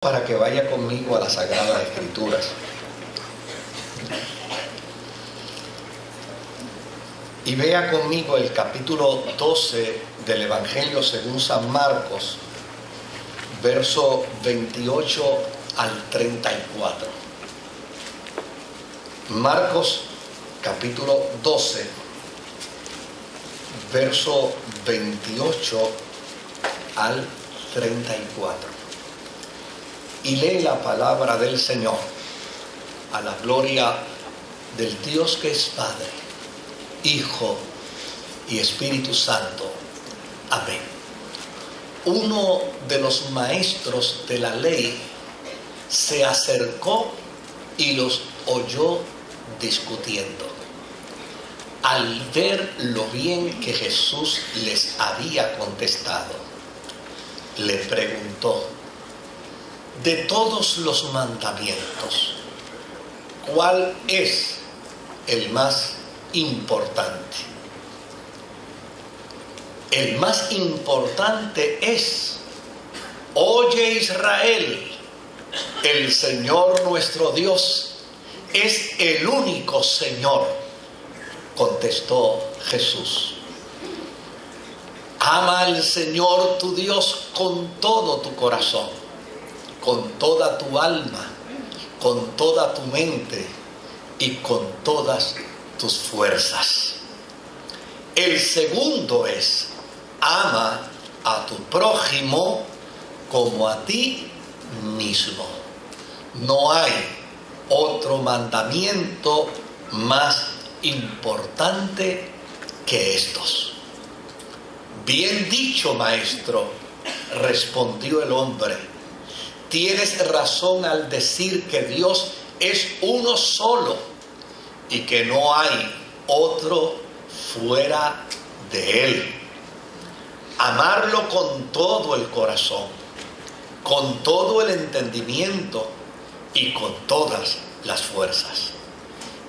para que vaya conmigo a las Sagradas Escrituras. Y vea conmigo el capítulo 12 del Evangelio según San Marcos, verso 28 al 34. Marcos capítulo 12, verso 28 al 34. Y lee la palabra del Señor a la gloria del Dios que es Padre, Hijo y Espíritu Santo. Amén. Uno de los maestros de la ley se acercó y los oyó discutiendo. Al ver lo bien que Jesús les había contestado, le preguntó: de todos los mandamientos, ¿cuál es el más importante? El más importante es: oye Israel, el Señor nuestro Dios es el único Señor, contestó Jesús. Ama al Señor tu Dios con todo tu corazón, con toda tu alma, con toda tu mente y con todas tus fuerzas. El segundo es: ama a tu prójimo como a ti mismo. No hay otro mandamiento más importante que estos. Bien dicho, maestro, respondió el hombre. Tienes razón al decir que Dios es uno solo y que no hay otro fuera de Él. Amarlo con todo el corazón, con todo el entendimiento y con todas las fuerzas.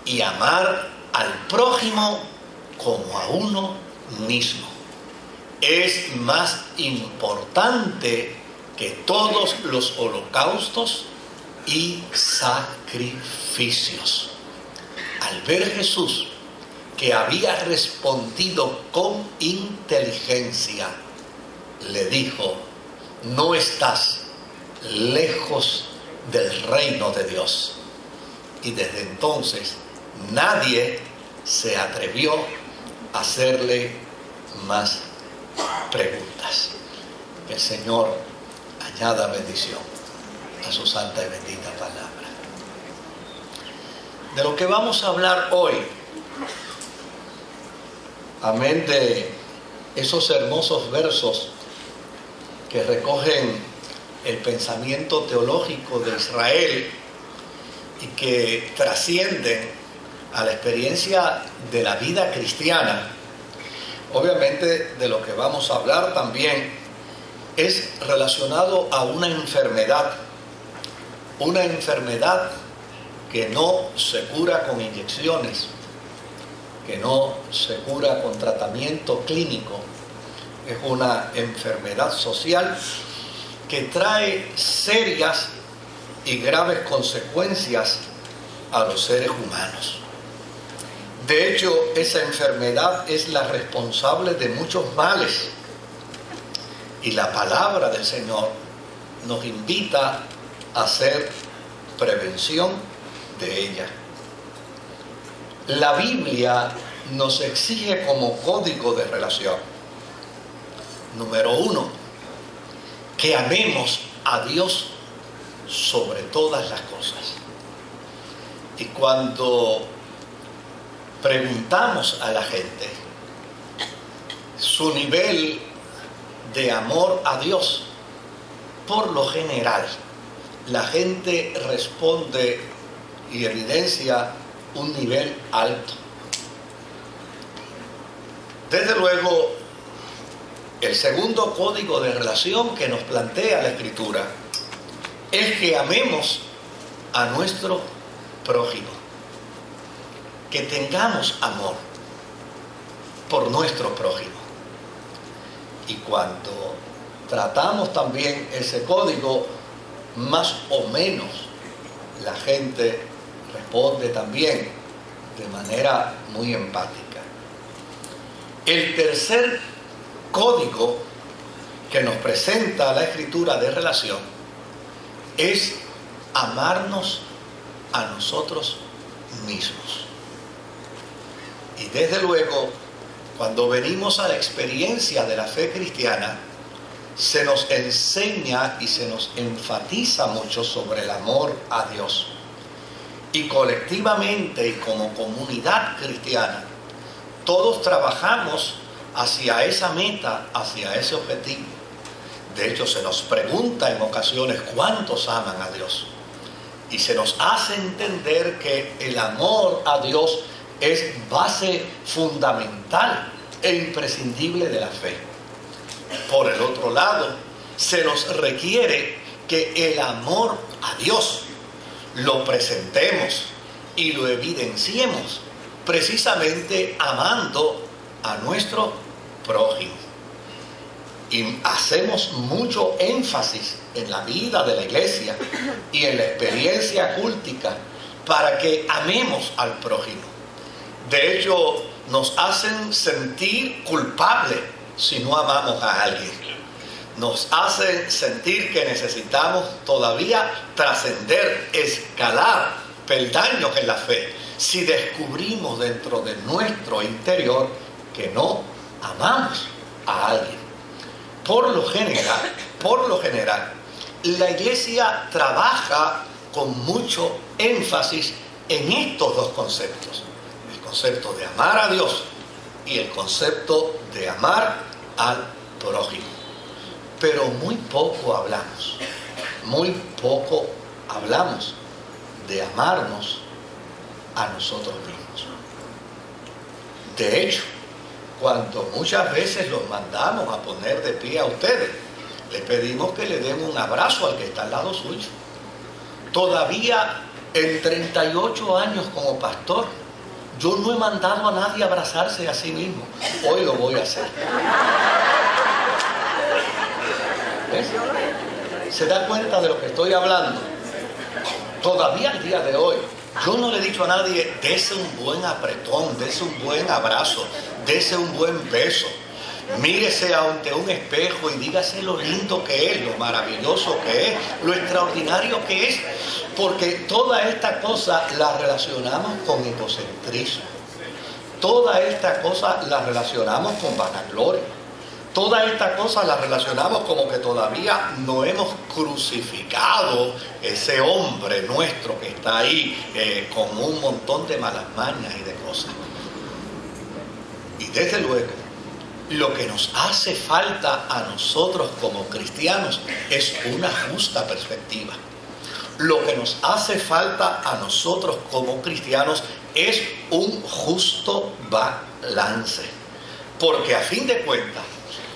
Y amar al prójimo como a uno mismo es más importante que todos los holocaustos y sacrificios. Al ver Jesús que había respondido con inteligencia, le dijo: no estás lejos del reino de Dios. Y desde entonces nadie se atrevió a hacerle más preguntas. Que el Señor añada bendición a su santa y bendita palabra. De lo que vamos a hablar hoy, amén de esos hermosos versos que recogen el pensamiento teológico de Israel y que trascienden a la experiencia de la vida cristiana. Obviamente de lo que vamos a hablar también es relacionado a una enfermedad que no se cura con inyecciones, que no se cura con tratamiento clínico. Es una enfermedad social que trae serias y graves consecuencias a los seres humanos. De hecho, esa enfermedad es la responsable de muchos males. Y la palabra del Señor nos invita a hacer prevención de ella. La Biblia nos exige como código de relación: número 1, que amemos a Dios sobre todas las cosas. Y cuando preguntamos a la gente su nivel de amor a Dios, por lo general la gente responde y evidencia un nivel alto. Desde luego, el segundo código de relación que nos plantea la Escritura es que amemos a nuestro prójimo, que tengamos amor por nuestro prójimo. Y cuando tratamos también ese código, más o menos la gente responde también de manera muy empática. El tercer código que nos presenta la Escritura de relación es amarnos a nosotros mismos. Y desde luego, cuando venimos a la experiencia de la fe cristiana, se nos enseña y se nos enfatiza mucho sobre el amor a Dios. Y colectivamente y como comunidad cristiana, todos trabajamos hacia esa meta, hacia ese objetivo. De hecho, se nos pregunta en ocasiones cuántos aman a Dios. Y se nos hace entender que el amor a Dios es base fundamental e imprescindible de la fe. Por el otro lado, se nos requiere que el amor a Dios lo presentemos y lo evidenciemos precisamente amando a nuestro prójimo. Y hacemos mucho énfasis en la vida de la iglesia y en la experiencia cultica para que amemos al prójimo. De hecho, nos hacen sentir culpables si no amamos a alguien. Nos hacen sentir que necesitamos todavía trascender, escalar peldaños en la fe, si descubrimos dentro de nuestro interior que no amamos a alguien. Por lo general, la iglesia trabaja con mucho énfasis en estos dos conceptos: el concepto de amar a Dios y el concepto de amar al prójimo. Pero muy poco hablamos de amarnos a nosotros mismos. De hecho, cuando muchas veces los mandamos a poner de pie a ustedes, les pedimos que le den un abrazo al que está al lado suyo. Todavía en 38 años como pastor, yo no he mandado a nadie a abrazarse a sí mismo. Hoy lo voy a hacer. ¿Ves? ¿Se da cuenta de lo que estoy hablando? Todavía al día de hoy, yo no le he dicho a nadie, dese un buen apretón, dese un buen abrazo, dese un buen beso. Mírese ante un espejo y dígase lo lindo que es, lo maravilloso que es, lo extraordinario que es. Porque toda esta cosa la relacionamos con egocentrismo. Toda esta cosa la relacionamos con vanagloria. Toda esta cosa la relacionamos como que todavía no hemos crucificado ese hombre nuestro que está ahí con un montón de malas mañas y de cosas. Y desde luego, lo que nos hace falta a nosotros como cristianos es una justa perspectiva. Lo que nos hace falta a nosotros como cristianos es un justo balance. Porque a fin de cuentas,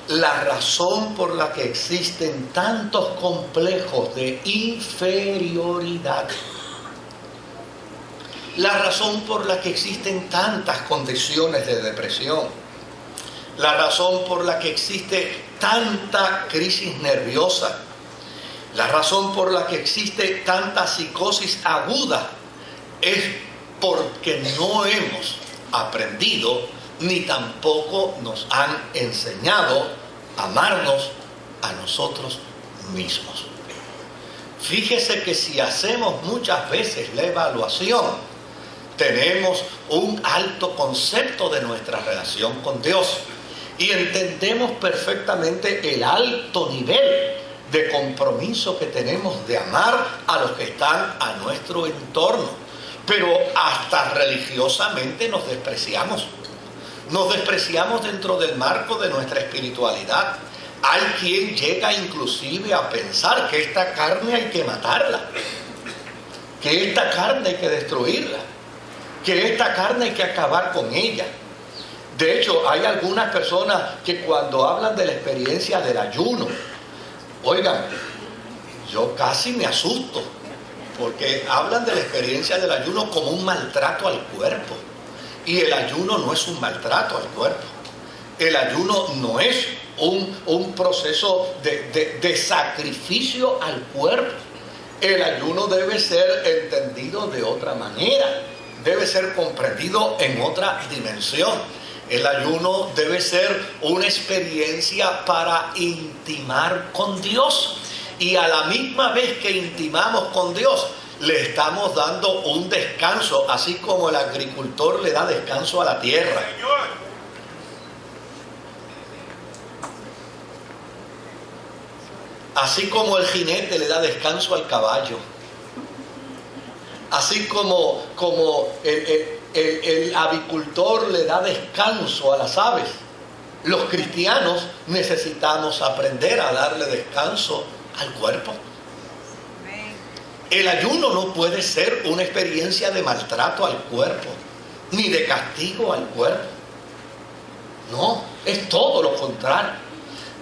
la razón por la que existen tantos complejos de inferioridad, la razón por la que existen tantas condiciones de depresión, la razón por la que existe tanta crisis nerviosa, la razón por la que existe tanta psicosis aguda, es porque no hemos aprendido ni tampoco nos han enseñado a amarnos a nosotros mismos. Fíjese que si hacemos muchas veces la evaluación, tenemos un alto concepto de nuestra relación con Dios y entendemos perfectamente el alto nivel de compromiso que tenemos de amar a los que están a nuestro entorno. Pero hasta religiosamente nos despreciamos. Nos despreciamos dentro del marco de nuestra espiritualidad. Hay quien llega inclusive a pensar que esta carne hay que matarla, que esta carne hay que destruirla, que esta carne hay que acabar con ella. De hecho, hay algunas personas que cuando hablan de la experiencia del ayuno, oigan, yo casi me asusto, porque hablan de la experiencia del ayuno como un maltrato al cuerpo. Y el ayuno no es un maltrato al cuerpo. El ayuno no es un proceso de sacrificio al cuerpo. El ayuno debe ser entendido de otra manera, debe ser comprendido en otra dimensión. El ayuno debe ser una experiencia para intimar con Dios. Y a la misma vez que intimamos con Dios, le estamos dando un descanso, así como el agricultor le da descanso a la tierra. Así como el jinete le da descanso al caballo. Así como el avicultor le da descanso a las aves. Los cristianos necesitamos aprender a darle descanso al cuerpo. El ayuno no puede ser una experiencia de maltrato al cuerpo, ni de castigo al cuerpo. No, es todo lo contrario.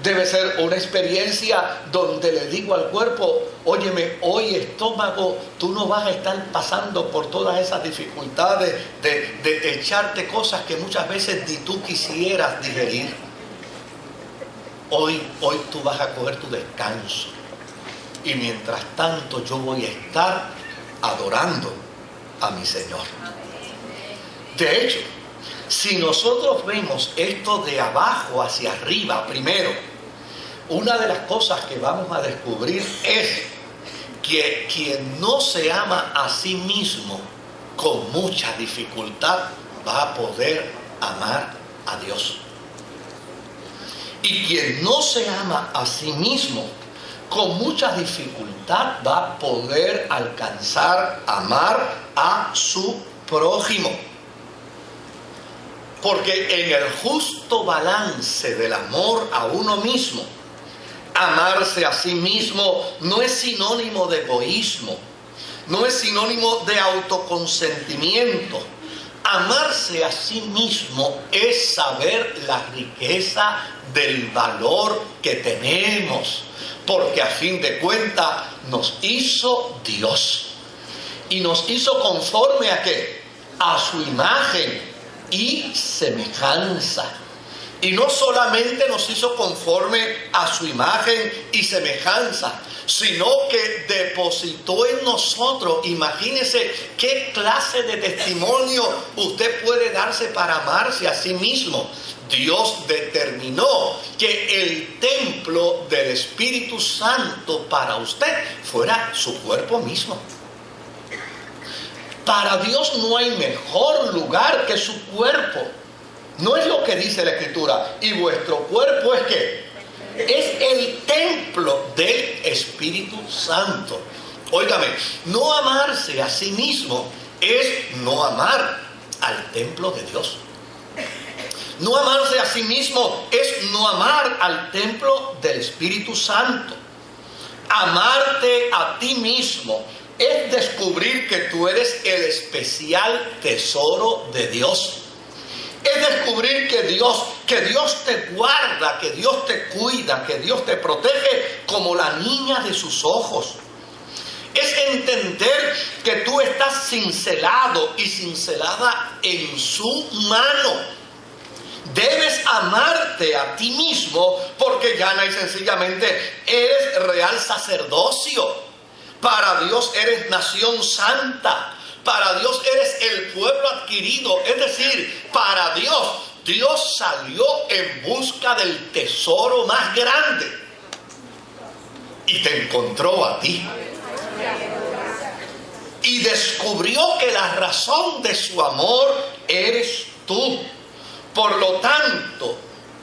Debe ser una experiencia donde le digo al cuerpo: óyeme, hoy estómago, tú no vas a estar pasando por todas esas dificultades de echarte cosas que muchas veces ni tú quisieras digerir. Hoy tú vas a coger tu descanso. Y mientras tanto yo voy a estar adorando a mi Señor. De hecho, si nosotros vemos esto de abajo hacia arriba primero, una de las cosas que vamos a descubrir es que quien no se ama a sí mismo con mucha dificultad va a poder amar a Dios. Y quien no se ama a sí mismo con mucha dificultad va a poder alcanzar a amar a su prójimo. Porque en el justo balance del amor a uno mismo, amarse a sí mismo no es sinónimo de egoísmo, no es sinónimo de autoconsentimiento. Amarse a sí mismo es saber la riqueza del valor que tenemos, porque a fin de cuentas nos hizo Dios. Y nos hizo conforme ¿a qué? A su imagen y semejanza. Y no solamente nos hizo conforme a su imagen y semejanza, sino que depositó en nosotros. Imagínese qué clase de testimonio usted puede darse para amarse a sí mismo. Dios determinó que el templo del Espíritu Santo para usted fuera su cuerpo mismo. Para Dios no hay mejor lugar que su cuerpo. No es lo que dice la Escritura. Y vuestro cuerpo es ¿qué? Es el templo del Espíritu Santo. Óigame, no amarse a sí mismo es no amar al templo de Dios. No amarse a sí mismo es no amar al templo del Espíritu Santo. Amarte a ti mismo es descubrir que tú eres el especial tesoro de Dios. Es descubrir que Dios te guarda, que Dios te cuida, que Dios te protege como la niña de sus ojos. Es entender que tú estás cincelado y cincelada en su mano. Debes amarte a ti mismo porque llana y sencillamente eres real sacerdocio. Para Dios eres nación santa. Para Dios eres el pueblo adquirido. Es decir, para Dios salió en busca del tesoro más grande. Y te encontró a ti. Y descubrió que la razón de su amor eres tú. Por lo tanto,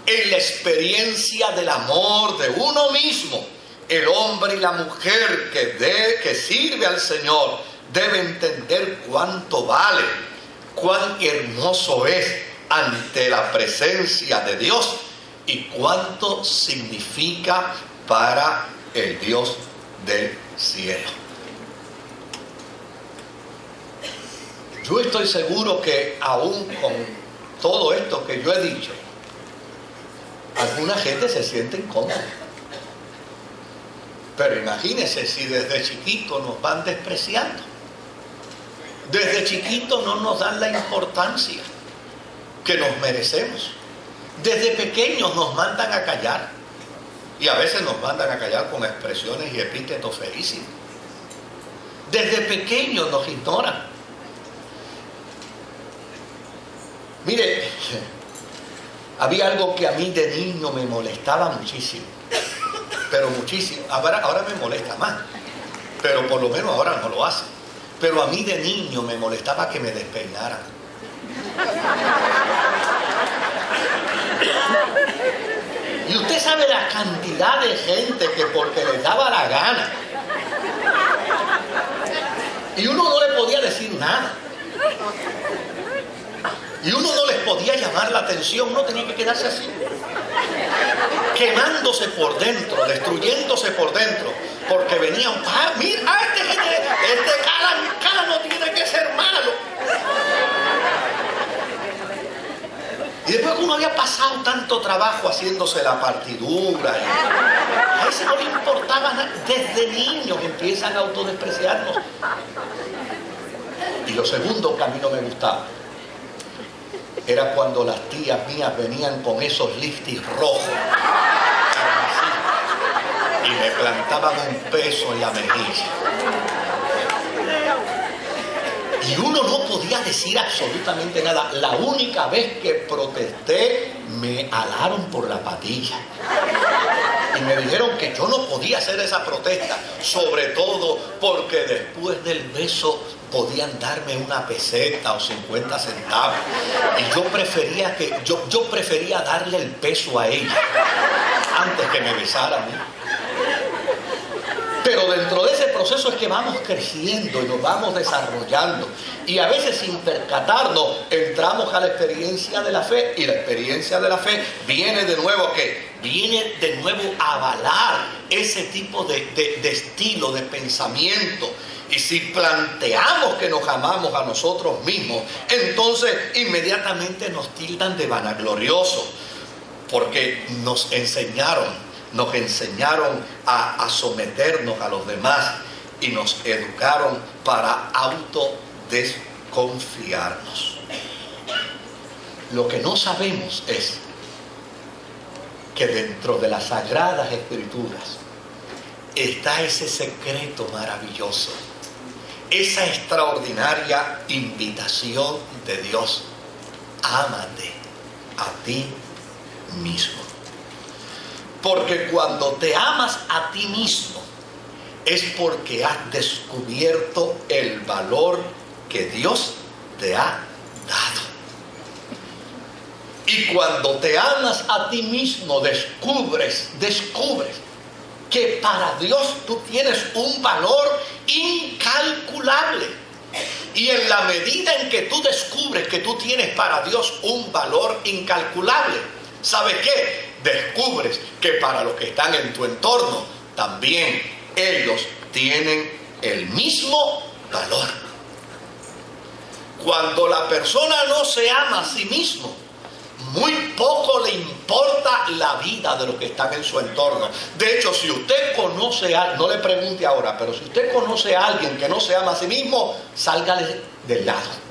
en la experiencia del amor de uno mismo, el hombre y la mujer que sirve al Señor debe entender cuánto vale, cuán hermoso es ante la presencia de Dios y cuánto significa para el Dios del cielo. Yo estoy seguro que aún con todo esto que yo he dicho, alguna gente se siente incómoda. Pero imagínense si desde chiquito nos van despreciando. Desde chiquito no nos dan la importancia que nos merecemos. Desde pequeños nos mandan a callar. Y a veces nos mandan a callar con expresiones y epítetos feísimos. Desde pequeños nos ignoran. Mire, había algo que a mí de niño me molestaba muchísimo, pero muchísimo. Ahora me molesta más, pero por lo menos ahora no lo hace. Pero a mí de niño me molestaba que me despeinaran. Y usted sabe la cantidad de gente que porque les daba la gana, y uno no le podía decir nada, y uno no les podía llamar la atención, uno tenía que quedarse así, quemándose por dentro, destruyéndose por dentro, porque venían, mira, este cara no tiene que ser malo. Y después que uno había pasado tanto trabajo haciéndose la partidura, a ese no le importaba nada. Desde niños empiezan a autodespreciarnos. Y lo segundo que a mí no me gustaba era cuando las tías mías venían con esos lipsticks rojos y me plantaban un peso en la mejilla. Y uno no podía decir absolutamente nada. La única vez que protesté, me alaron por la patilla. Y me dijeron que yo no podía hacer esa protesta, sobre todo porque después del beso podían darme una peseta o 50 centavos. Y yo prefería darle el peso a ella antes que me besara a mí. Pero dentro de ese proceso es que vamos creciendo y nos vamos desarrollando. Y a veces sin percatarnos entramos a la experiencia de la fe. Y la experiencia de la fe viene de nuevo viene de nuevo a avalar ese tipo de estilo, de pensamiento. Y si planteamos que nos amamos a nosotros mismos, entonces inmediatamente nos tildan de vanagloriosos. Porque nos enseñaron a someternos a los demás y nos educaron para autodesconfiarnos. Lo que no sabemos es que dentro de las Sagradas Escrituras está ese secreto maravilloso, esa extraordinaria invitación de Dios: ámate a ti mismo. Porque cuando te amas a ti mismo es porque has descubierto el valor que Dios te ha dado. Y cuando te amas a ti mismo descubres que para Dios tú tienes un valor incalculable. Y en la medida en que tú descubres que tú tienes para Dios un valor incalculable, ¿sabes qué? Descubres que para los que están en tu entorno también ellos tienen el mismo valor. Cuando la persona no se ama a sí mismo, muy poco le importa la vida de los que están en su entorno. De hecho, si usted conoce a alguien, no le pregunte ahora, pero si usted conoce a alguien que no se ama a sí mismo, sálgale del lado.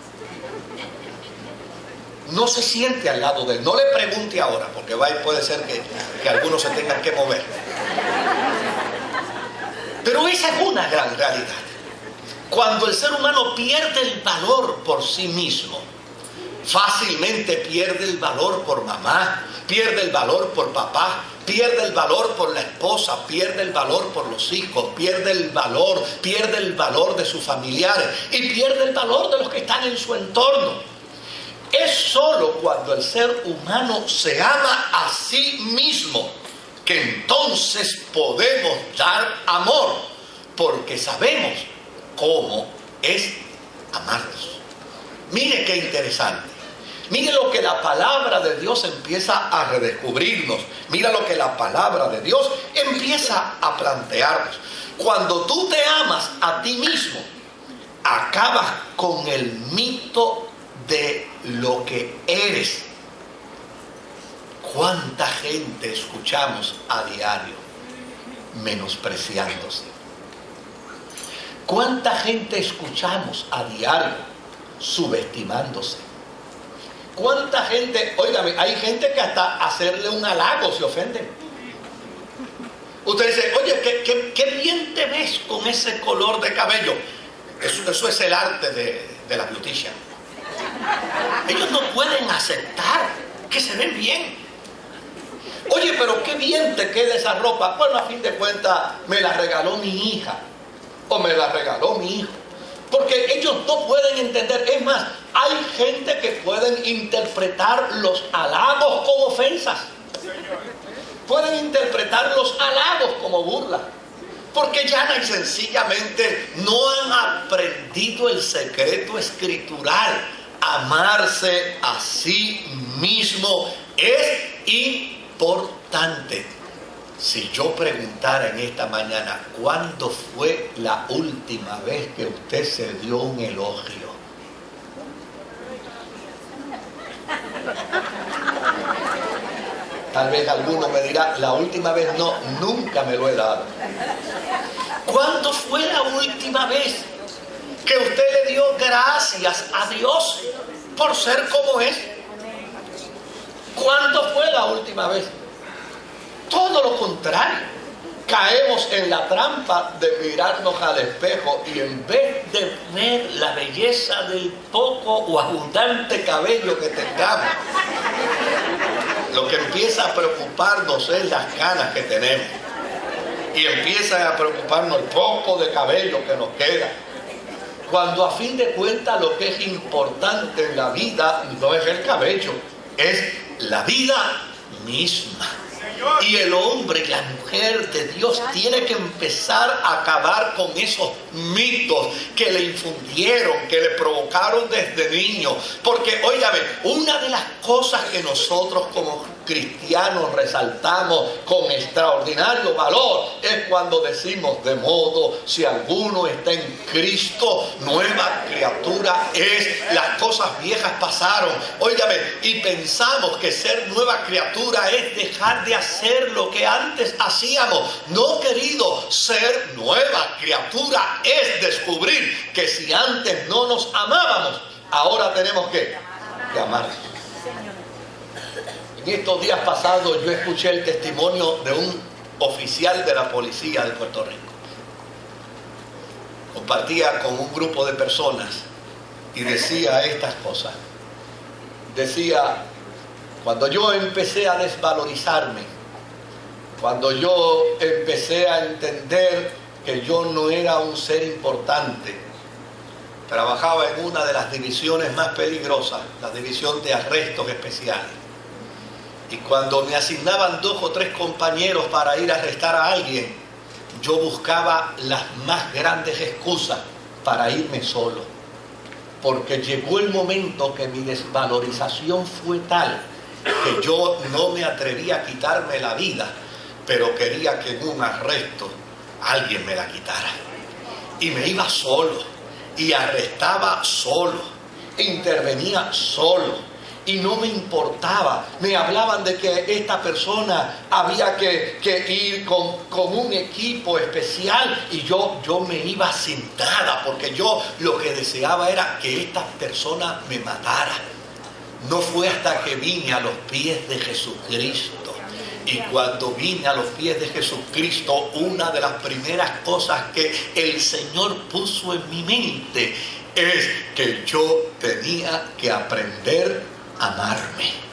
No se siente al lado de él. No le pregunte ahora, porque puede ser que algunos se tengan que mover. Pero esa es una gran realidad. Cuando el ser humano pierde el valor por sí mismo, fácilmente pierde el valor por mamá, pierde el valor por papá, pierde el valor por la esposa, pierde el valor por los hijos, pierde el valor de sus familiares y pierde el valor de los que están en su entorno. Es solo cuando el ser humano se ama a sí mismo que entonces podemos dar amor, porque sabemos cómo es amarnos. Mire qué interesante. Mire lo que la palabra de Dios empieza a redescubrirnos. Mira lo que la palabra de Dios empieza a plantearnos. Cuando tú te amas a ti mismo, acabas con el mito de lo que eres. ¿Cuánta gente escuchamos a diario menospreciándose? ¿Cuánta gente escuchamos a diario subestimándose? ¿Cuánta gente, óigame, hay gente que hasta hacerle un halago se ofende? Usted dice, oye, qué bien te ves con ese color de cabello. Eso es el arte de la beautician. Ellos no pueden aceptar que se ven bien. Oye, pero qué bien te queda esa ropa. Bueno, a fin de cuentas me la regaló mi hija o me la regaló mi hijo. Porque ellos no pueden entender. Es más, hay gente que pueden interpretar los halagos como ofensas. Pueden interpretar los halagos como burla. Porque llana y sencillamente no han aprendido el secreto escritural. Amarse a sí mismo es importante. Si yo preguntara en esta mañana, ¿cuándo fue la última vez que usted se dio un elogio? Tal vez alguno me dirá, la última vez no, nunca me lo he dado. ¿Cuándo fue la última vez que usted le dio gracias a Dios por ser como es? ¿Cuándo fue la última vez? Todo lo contrario. Caemos en la trampa de mirarnos al espejo y en vez de ver la belleza del poco o abundante cabello que tengamos, lo que empieza a preocuparnos es las canas que tenemos. Y empiezan a preocuparnos el poco de cabello que nos queda. Cuando a fin de cuentas lo que es importante en la vida no es el cabello, es la vida misma. Y el hombre y la mujer de Dios tiene que empezar a acabar con esos mitos que le infundieron, que le provocaron desde niño. Porque, óigame, una de las cosas que nosotros como cristianos resaltamos con extraordinario valor es cuando decimos, de modo, si alguno está en Cristo, nueva criatura es, las cosas viejas pasaron. Óigame, y pensamos que ser nueva criatura es dejar de hacer lo que antes hacíamos. No, querido, ser nueva criatura es descubrir que si antes no nos amábamos, ahora tenemos que amarnos. En estos días pasados yo escuché el testimonio de un oficial de la policía de Puerto Rico. Compartía con un grupo de personas y decía estas cosas. Decía, cuando yo empecé a desvalorizarme, cuando yo empecé a entender que yo no era un ser importante, trabajaba en una de las divisiones más peligrosas, la división de arrestos especiales. Y cuando me asignaban 2 o 3 compañeros para ir a arrestar a alguien, yo buscaba las más grandes excusas para irme solo. Porque llegó el momento que mi desvalorización fue tal que yo no me atrevía a quitarme la vida, pero quería que en un arresto alguien me la quitara. Y me iba solo, y arrestaba solo, intervenía solo. Y no me importaba. Me hablaban de que esta persona había que ir con un equipo especial. Y yo me iba sin nada. Porque yo lo que deseaba era que esta persona me matara. No fue hasta que vine a los pies de Jesucristo. Y cuando vine a los pies de Jesucristo, una de las primeras cosas que el Señor puso en mi mente es que yo tenía que aprender a amarme.